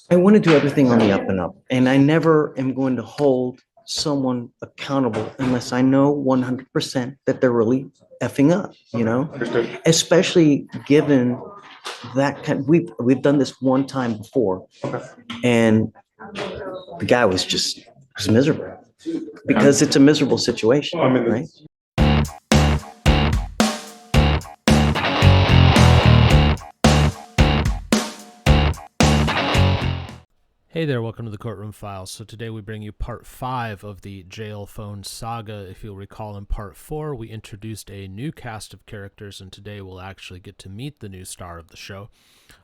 I want to do everything on the up and up, and I never am going to hold someone accountable unless I know 100% that they're really effing up, Understood. especially given that we've done this one time before, Okay. and the guy was miserable because it's a miserable situation, I mean, right? Hey there, welcome to the Courtroom Files. So today we bring you part 5 of the jail phone saga. If you'll recall, in part 4 we introduced a new cast of characters, and today we'll actually get to meet the new star of the show.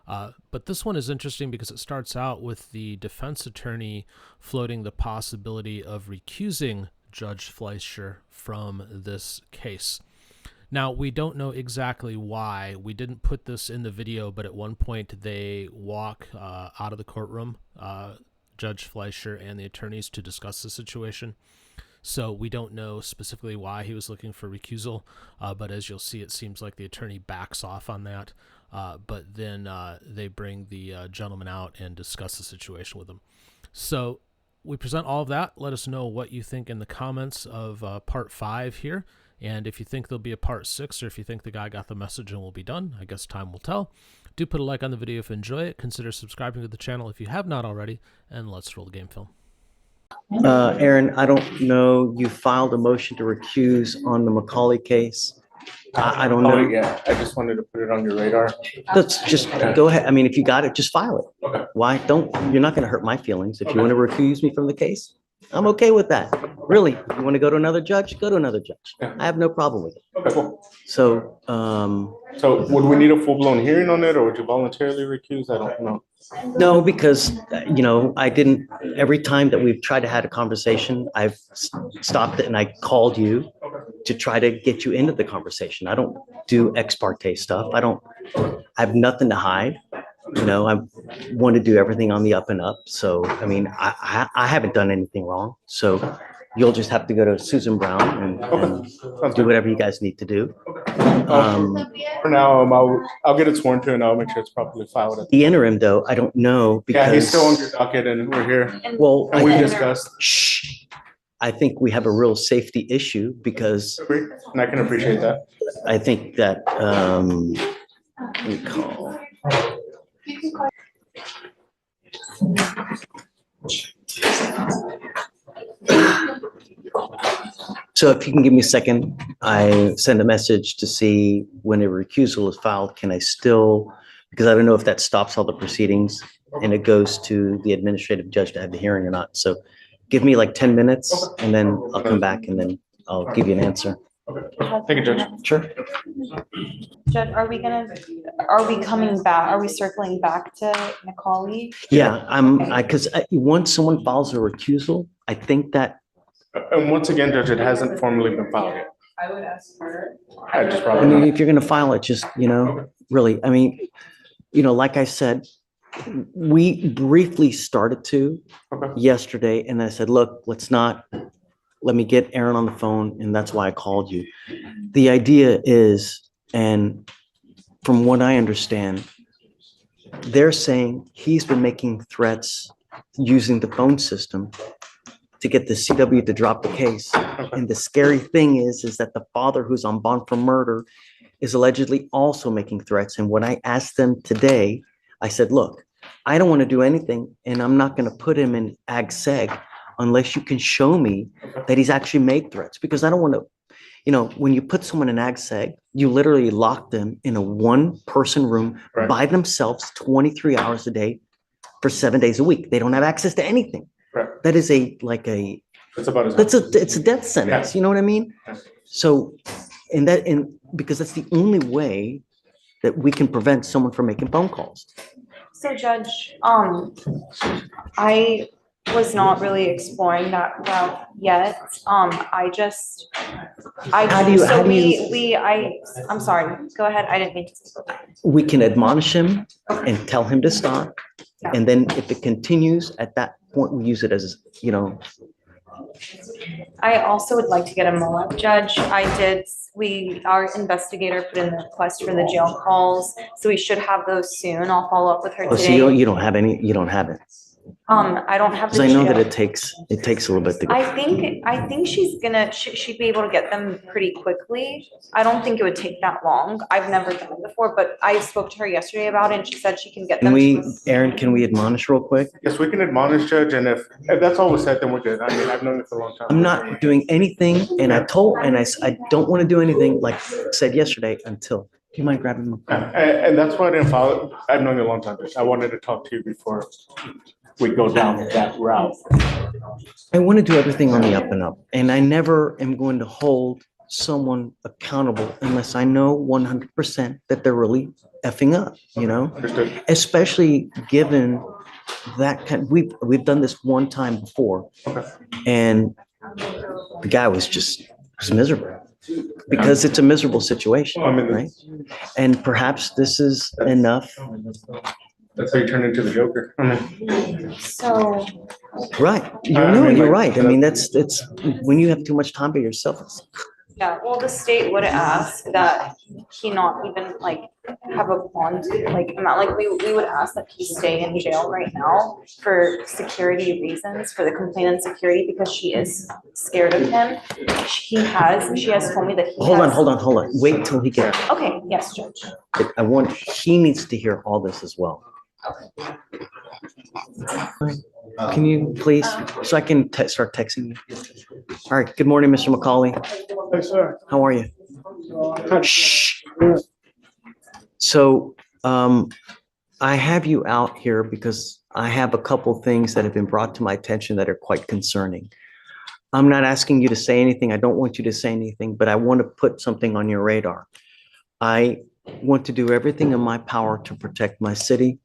But this one is interesting because it starts out with the defense attorney floating the possibility of recusing Judge Fleischer from this case. Now, we don't know exactly why. We didn't put this in the video, but at one point they walk out of the courtroom, Judge Fleischer and the attorneys, to discuss the situation. So we don't know specifically why he was looking for recusal, but as you'll see, it seems like the attorney backs off on that. But then they bring the gentleman out and discuss the situation with him. So we present all of that. Let us know what you think in the comments of part 5 here. And if you think there'll be a part 6, or if you think the guy got the message and we'll be done, I guess time will tell. Do put a like on the video if you enjoy it. Consider subscribing to the channel if you have not already. And let's roll the game film. Aaron, I don't know. You filed a motion to recuse on the Macaulay case. I don't know. Yeah, I just wanted to put it on your radar. Let's just go ahead. I mean, if you got it, just file it. Okay. Why don't, you're not going to hurt my feelings. If you want to recuse me from the case, I'm okay with that. Really, you want to go to another judge, go to another judge. Yeah. I have no problem with it. Okay, cool. So, So would we need a full-blown hearing on it, or would you voluntarily recuse? I don't know. no, because, I didn't, every time that we've tried to have a conversation, I've stopped it and I called you to try to get you into the conversation. I don't do ex parte stuff. I have nothing to hide. I want to do everything on the up and up. So, I mean, I haven't done anything wrong. So you'll just have to go to Susan Brown and do whatever you guys need to do. For now, I'll get it sworn to, and I'll make sure it's properly filed. The interim, though, I don't know because. Yeah, he's still on your docket, and we're here. Well, And we discussed. Shh. I think we have a real safety issue because And I can appreciate that. I think that, recall. So if you can give me a second, I send a message to see when a recusal is filed, can I still, because I don't know if that stops all the proceedings and it goes to the administrative judge to have the hearing or not. So give me like 10 minutes and then I'll come back and then I'll give you an answer. Okay. Thank you, Judge. Sure. Judge, are we coming back? Are we circling back to Macaulay? Yeah, because once someone files a recusal, I think that. And once again, Judge, it hasn't formally been filed yet. I would ask her. I just I probably mean, not. if you're gonna file it, just, really, I mean, like I said, we briefly started to Okay. yesterday, and I said, look, let me get Aaron on the phone, and that's why I called you. The idea is, and from what I understand, they're saying he's been making threats using the phone system to get the CW to drop the case. And the scary thing is that the father, who's on bond for murder, is allegedly also making threats. And when I asked them today, I said, look, I don't want to do anything, and I'm not going to put him in ag seg unless you can show me that he's actually made threats, because I don't want to, when you put someone in ag seg, you literally lock them in a 1-person room Right. by themselves 23 hours a day for 7 days a week. They don't have access to anything. Right. That is That's about as. it's a death sentence. Yeah. You know what I mean? Yeah. So, because that's the only way that we can prevent someone from making phone calls. So Judge, I was not really exploring that route yet. I'm sorry, go ahead. I didn't mean to. We can admonish him and tell him to stop. Yeah. And then if it continues, at that point, we use it as, I also would like to get a MOAB judge. Our investigator put in the request for the jail calls, so we should have those soon. I'll follow up with her Oh, so you today. don't have any, you don't have it? I don't have Because the I know that jail. it takes a little bit to I get. think she'd be able to get them pretty quickly. I don't think it would take that long. I've never done it before, but I spoke to her yesterday about it and she said she can get Can them. we, to us. Aaron, can we admonish real quick? Yes, we can admonish, Judge, and if that's all was said, then we're good. I mean, I've known you for a long time. I'm not doing anything, and I don't want to do anything, like I said yesterday, until, do you mind grabbing my phone? And that's why I didn't follow. I've known you a long time, Judge. I wanted to talk to you before we go down that route. I want to do everything on the up and up, and I never am going to hold someone accountable unless I know 100% that they're really effing up, you know? Understood. Especially given that we've done this one time before, Okay. and the guy was miserable because it's a miserable situation, Well, I mean, right? And perhaps this is enough. That's how you turn into the Joker. I mean, So, Right. You're right. I mean, it's when you have too much time by yourself. yeah, well, the state would ask that he not even like have a bond, like amount, like we would ask that he stay in jail right now for security reasons, for the complainant's security, because she is scared of him. She has told me that he Hold on, has- hold on. Wait till he gets, Okay, yes, Judge. he needs to hear all this as well. Can you please, so I can start texting you? All right, good morning, Mr. McCauley. Hey, sir. How are you? Shh. So, I have you out here because I have a couple things that have been brought to my attention that are quite concerning. I'm not asking you to say anything. I don't want you to say anything, but I want to put something on your radar. I want to do everything in my power to protect my city,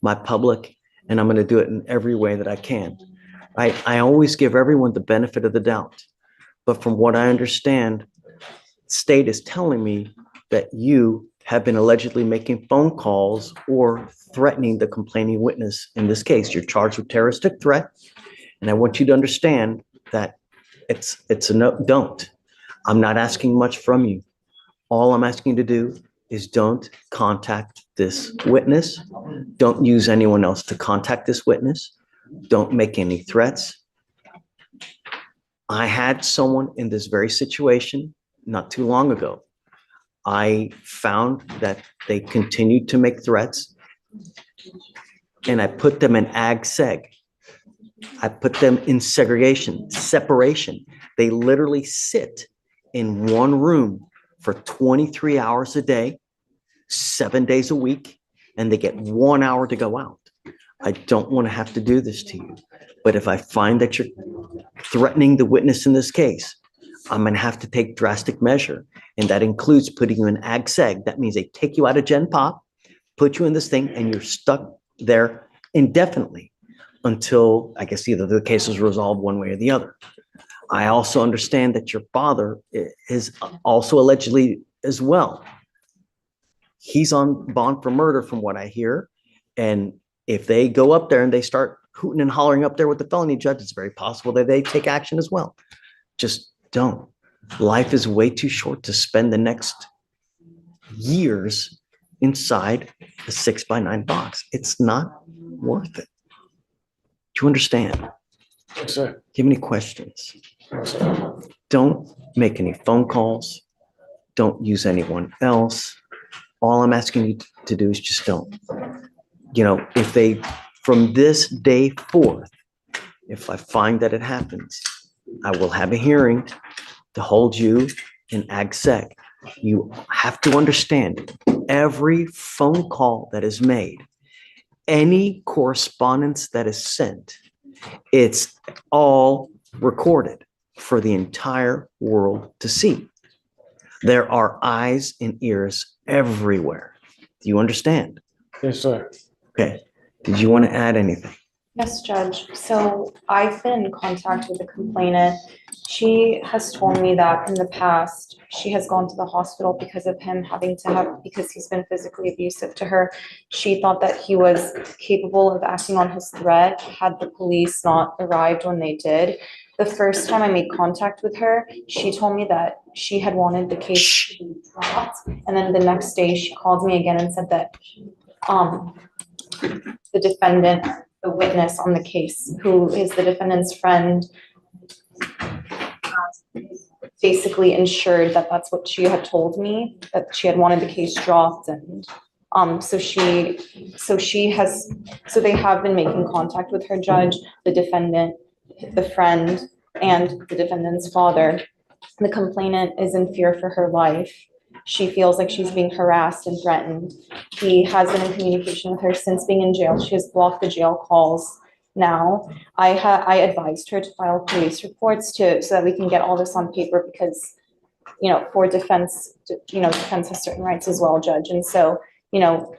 my public, and I'm going to do it in every way that I can. I always give everyone the benefit of the doubt, but from what I understand, state is telling me that you have been allegedly making phone calls or threatening the complaining witness. In this case, you're charged with terroristic threat, and I want you to understand that it's a no, don't. I'm not asking much from you. All I'm asking you to do is don't contact this witness. Don't use anyone else to contact this witness. Don't make any threats. I had someone in this very situation not too long ago. I found that they continued to make threats, and I put them in ag-seg. I put them in separation. They literally sit in one room for 23 hours a day, 7 days a week, and they get 1 hour to go out. I don't want to have to do this to you, but if I find that you're threatening the witness in this case, I'm going to have to take drastic measure. And that includes putting you in ag-seg. That means they take you out of Gen Pop, put you in this thing, and you're stuck there indefinitely until, I guess, either the case is resolved one way or the other. I also understand that your father is also allegedly as well. He's on bond for murder from what I hear. And if they go up there and they start hooting and hollering up there with the felony judge, it's very possible that they take action as well. Just don't. Life is way too short to spend the next years inside a 6x9 box. It's not worth it. Do you understand? Yes, sir. Do you have any questions? Yes, sir. Don't make any phone calls. Don't use anyone else. All I'm asking you to do is just don't. You know, if they, from this day forth, if I find that it happens, I will have a hearing to hold you in ag-seg. You have to understand every phone call that is made, any correspondence that is sent, it's all recorded for the entire world to see. There are eyes and ears everywhere. Do you understand? Yes, sir. Okay. Did you want to add anything? Yes, Judge. So I've been in contact with the complainant. She has told me that in the past, she has gone to the hospital because of him because he's been physically abusive to her. She thought that he was capable of acting on his threat had the police not arrived when they did. The first time I made contact with her, she told me that she had wanted the case to be dropped. And then the next day she called me again and said that the defendant, the witness on the case, who is the defendant's friend, basically ensured that that's what she had told me, that she had wanted the case dropped. And so they have been making contact with her, judge, the defendant, the friend, and the defendant's father. The complainant is in fear for her life. She feels like she's being harassed and threatened. He has been in communication with her since being in jail. She has blocked the jail calls now. I advised her to file police reports so that we can get all this on paper because, for defense, defense has certain rights as well, judge. And so,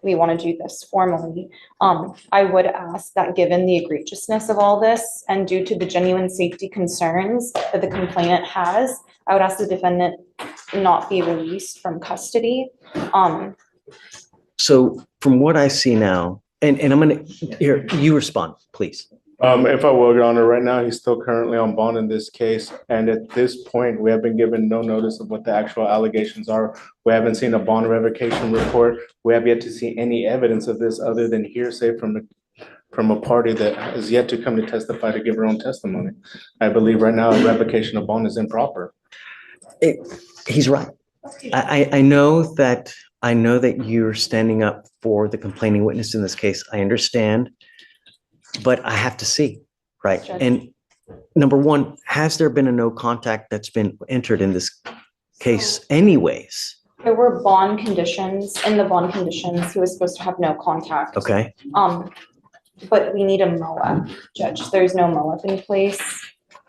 we want to do this formally. I would ask that given the egregiousness of all this and due to the genuine safety concerns that the complainant has, I would ask the defendant not be released from custody. So from what I see now, and I'm gonna, here, you respond, please. If I will, Your Honor, right now, he's still currently on bond in this case. And at this point, we have been given no notice of what the actual allegations are. We haven't seen a bond revocation report. We have yet to see any evidence of this other than hearsay from a party that has yet to come to testify to give her own testimony. I believe right now a revocation of bond is improper. He's right. I know that you're standing up for the complaining witness in this case. I understand, but I have to see, right? Sure. And number one, has there been a no contact that's been entered in this case anyways? There were bond conditions. In the bond conditions, he was supposed to have no contact. Okay, But we need a MOA, judge. There's no MOA in place.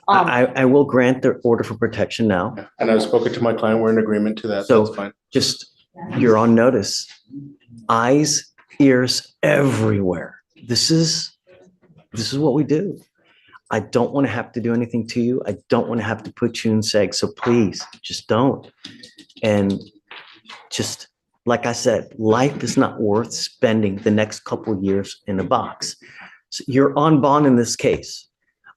I will grant the order for protection now. And I've spoken to my client. We're in agreement to that. So That's fine. just, you're on notice. Eyes, ears everywhere. This is what we do. I don't want to have to do anything to you. I don't want to have to put you in seg. So please just don't. And just like I said, life is not worth spending the next couple of years in a box. So you're on bond in this case.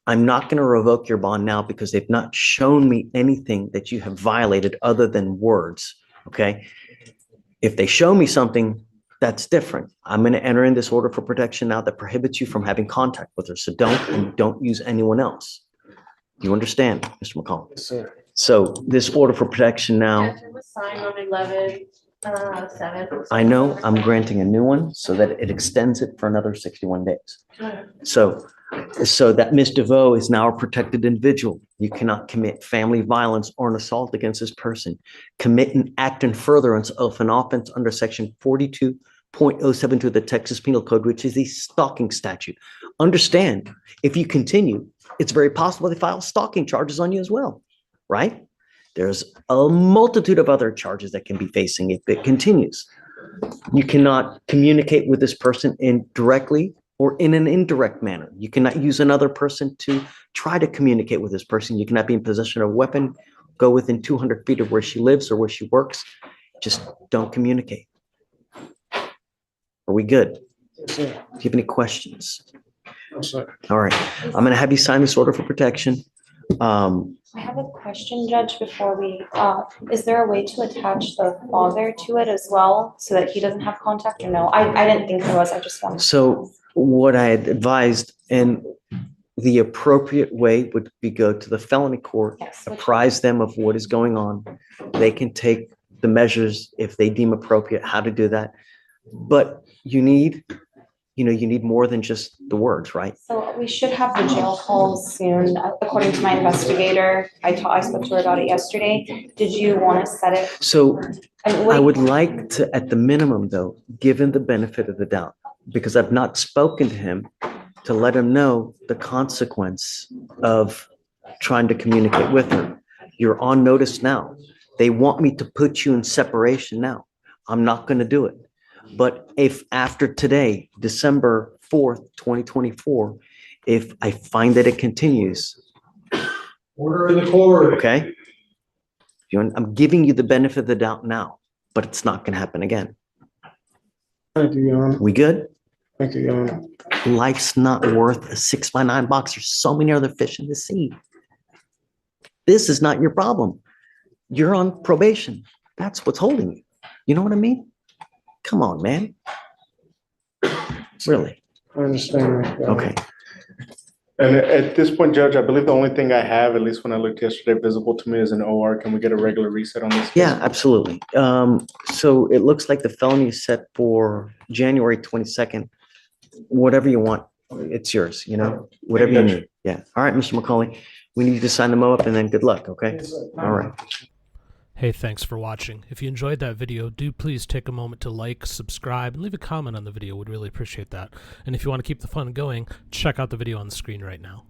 I'm not going to revoke your bond now because they've not shown me anything that you have violated other than words. Okay. If they show me something, that's different. I'm going to enter in this order for protection now that prohibits you from having contact with her. So don't use anyone else. You understand, Mr. McCall? Yes, sir. So this order for protection now, It was signed on 11/7. I know I'm granting a new one so that it extends it for another 61 days. So that Ms. DeVoe is now a protected individual. You cannot commit family violence or an assault against this person. Commit an act in furtherance of an offense under section 42.072 of the Texas Penal Code, which is the stalking statute. Understand, if you continue, it's very possible they file stalking charges on you as well, right? There's a multitude of other charges that can be facing if it continues. You cannot communicate with this person indirectly or in an indirect manner. You cannot use another person to try to communicate with this person. You cannot be in possession of a weapon, go within 200 feet of where she lives or where she works. Just don't communicate. Are we good? Yes, sir. Do you have any questions? Yes, sir. All right, I'm going to have you sign this order for protection. I have a question, Judge, before we, is there a way to attach the father to it as well so that he doesn't have contact or no? I didn't think there was, I just wanted. So what I had advised and the appropriate way would be go to the felony court, Yes. apprise them of what is going on. They can take the measures if they deem appropriate, how to do that. But you need more than just the words, right? So we should have the jail calls soon, according to my investigator. I spoke to her about it yesterday. Did you want to set it? So And I would like to, at the minimum though, give him the benefit of the doubt, because I've not spoken to him to let him know the consequence of trying to communicate with her. You're on notice now. They want me to put you in separation now. I'm not going to do it. But if after today, December 4th, 2024, if I find that it continues, Order in the court. okay? I'm giving you the benefit of the doubt now, but it's not going to happen again. Thank you, Your Honor. We good? Thank you, Your Honor. Life's not worth a 6x9 box. There's so many other fish in the sea. This is not your problem. You're on probation. That's what's holding you. You know what I mean? Come on, man. Really? I understand. Okay. And at this point, Judge, I believe the only thing I have, at least when I looked yesterday, visible to me is an OR. Can we get a regular reset on this case? Yeah, absolutely. So it looks like the felony is set for January 22nd. Whatever you want, it's yours, whatever you need. Yeah. All right, Mr. McCauley, we need you to sign them up and then good luck, okay? All right. Hey, thanks for watching. If you enjoyed that video, do please take a moment to like, subscribe, and leave a comment on the video. We'd really appreciate that. And if you want to keep the fun going, check out the video on the screen right now.